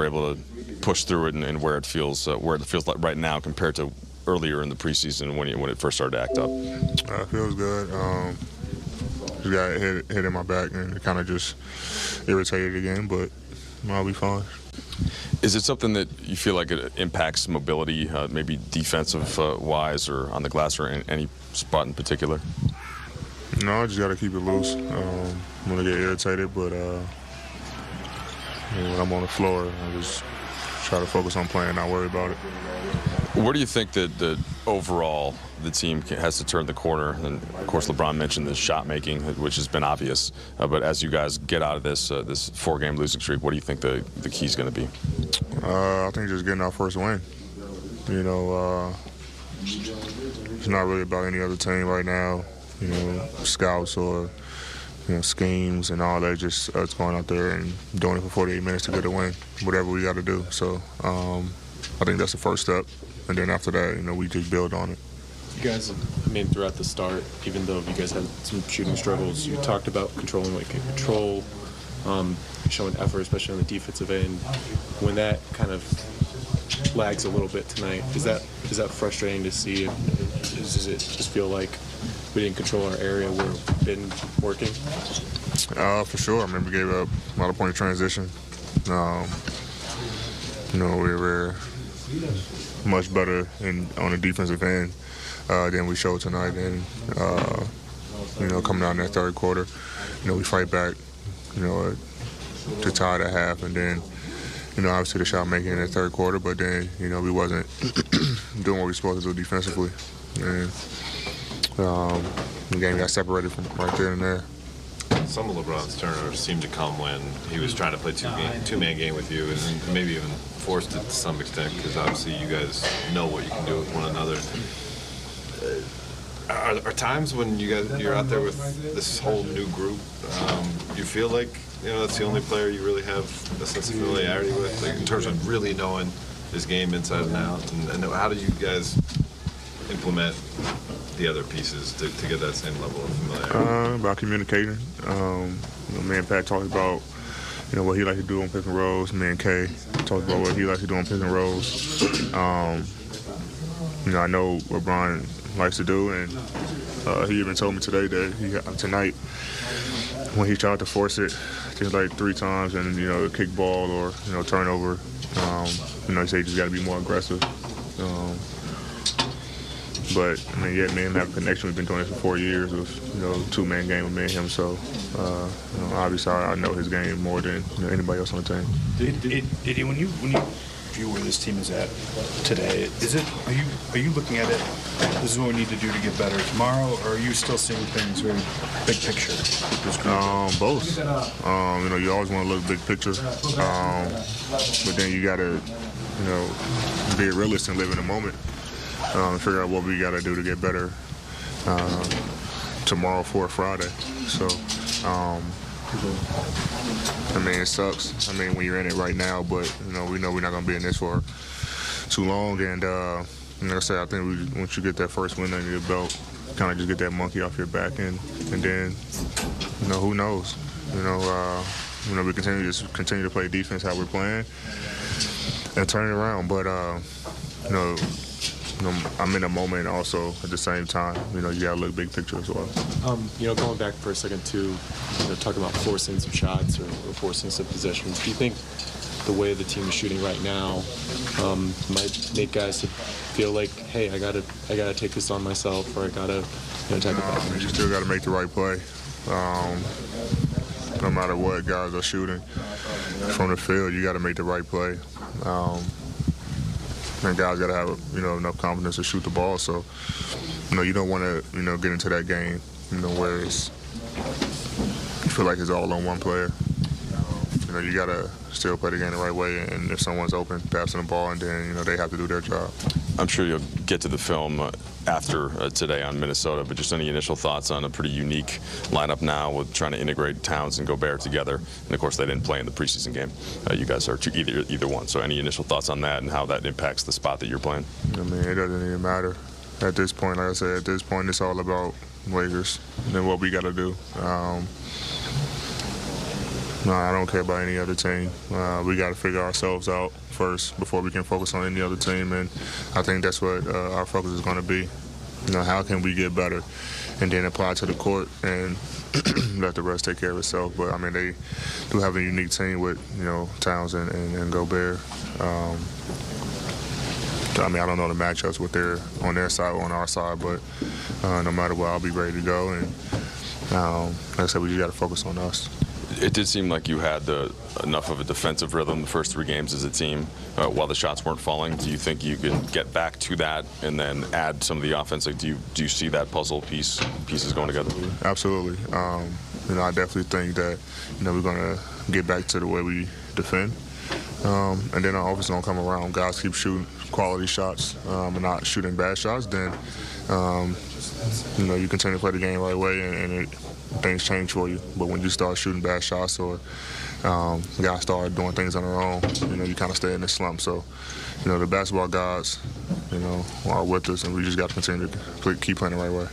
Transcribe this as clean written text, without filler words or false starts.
were able to push through it and where it feels like right now compared to earlier in the preseason when it first started to act up? It feels good. Just got hit in my back and it kind of just irritated again, but I'll be fine. Is it something that you feel like it impacts mobility, maybe defensive-wise or on the glass or in any spot in particular? No, I just got to keep it loose. I'm going to get irritated, but when I'm on the floor, I just try to focus on playing and not worry about it. Where do you think that overall the team has to turn the corner? And of course, LeBron mentioned the shot making, which has been obvious. But as you guys get out of this 4-game losing streak, what do you think the key is going to be? I think just getting our first win. It's not really about any other team right now. Scouts or schemes and all that. Just us going out there and doing it for 48 minutes to get a win. Whatever we got to do. So I think that's the first step. And then after that, we just build on it. You guys, throughout the start, even though you guys had some shooting struggles, you talked about controlling what you can control, showing effort, especially on the defensive end. When that kind of lags a little bit tonight, is that frustrating to see? Does it just feel like we didn't control our area where we've been working? For sure. We gave up a lot of point of transition. We were much better on the defensive end than we showed tonight. And, coming out in that third quarter, we fight back, to tie the half. And then, obviously the shot making in the third quarter, but then, we wasn't doing what we were supposed to do defensively. And the game got separated from right there and there. Some of LeBron's turnovers seemed to come when he was trying to play two-man game with you, and maybe even forced it to some extent, because obviously you guys know what you can do with one another. Are times when you're out there with this whole new group, you feel like that's the only player you really have a sense of familiarity with, like in terms of really knowing his game inside and out, and how do you guys implement the other pieces to get that same level of familiarity? About communicating. Me and Pat talked about what he likes to do on pick and rolls. Me and Kay talked about what he likes to do on pick and rolls. I know what Brian likes to do, and he even told me today that tonight when he tried to force it, I think like 3 times, and a kick ball or turnover, he said you just got to be more aggressive. But me and him have a connection. We've been doing this for 4 years with 2-man game with me and him. So obviously I know his game more than anybody else on the team. Eddie, when you view where this team is at today, are you looking at it? This is what we need to do to get better tomorrow, or are you still seeing things very big picture? Both. You always want to look big picture, but then you got to be a realist and live in the moment. Figure out what we got to do to get better tomorrow for Friday. So, it sucks. When you're in it right now, but we know we're not going to be in this for too long. And like I said, I think once you get that first win under your belt, kind of just get that monkey off your back, and then who knows? We continue to play defense how we're playing and turn it around. But I'm in a moment also at the same time. You gotta look big picture as well. Going back for a second to talking about forcing some shots or forcing some possessions. Do you think the way the team is shooting right now might make guys feel like, hey, I gotta take this on myself, or I gotta take it back? You still gotta make the right play. No matter what guys are shooting from the field, you gotta make the right play. And guys got to have enough confidence to shoot the ball. So you don't want to get into that game where you feel like it's all on one player. You got to still play the game the right way, and if someone's open, passing the ball, and then they have to do their job. I'm sure you'll get to the film after today on Minnesota, but just any initial thoughts on a pretty unique lineup now with trying to integrate Towns and Gobert together, and of course they didn't play in the preseason game. You guys are either one, so any initial thoughts on that and how that impacts the spot that you're playing? It doesn't even matter at this point. Like I said, at this point it's all about Lakers and what we got to do. No, I don't care about any other team. We got to figure ourselves out first before we can focus on any other team, and I think that's what our focus is going to be. You know, how can we get better, and then apply to the court and let the rest take care of itself. But I mean, they do have a unique team with Towns and Gobert. I mean, I don't know the matchups with on their side or on our side, but no matter what, I'll be ready to go. And like I said, we just got to focus on us. It did seem like you had enough of a defensive rhythm the first 3 games as a team while the shots weren't falling. Do you think you can get back to that and then add some of the offense? Like, do you see that puzzle pieces going together? Absolutely. I definitely think that we're going to get back to the way we defend. And then our offense is going to come around. Guys keep shooting quality shots and not shooting bad shots. Then, you continue to play the game the right way and things change for you. But when you start shooting bad shots or guys start doing things on their own, you kind of stay in this slump. So, the basketball guys, are with us, and we just got to continue to keep playing the right way.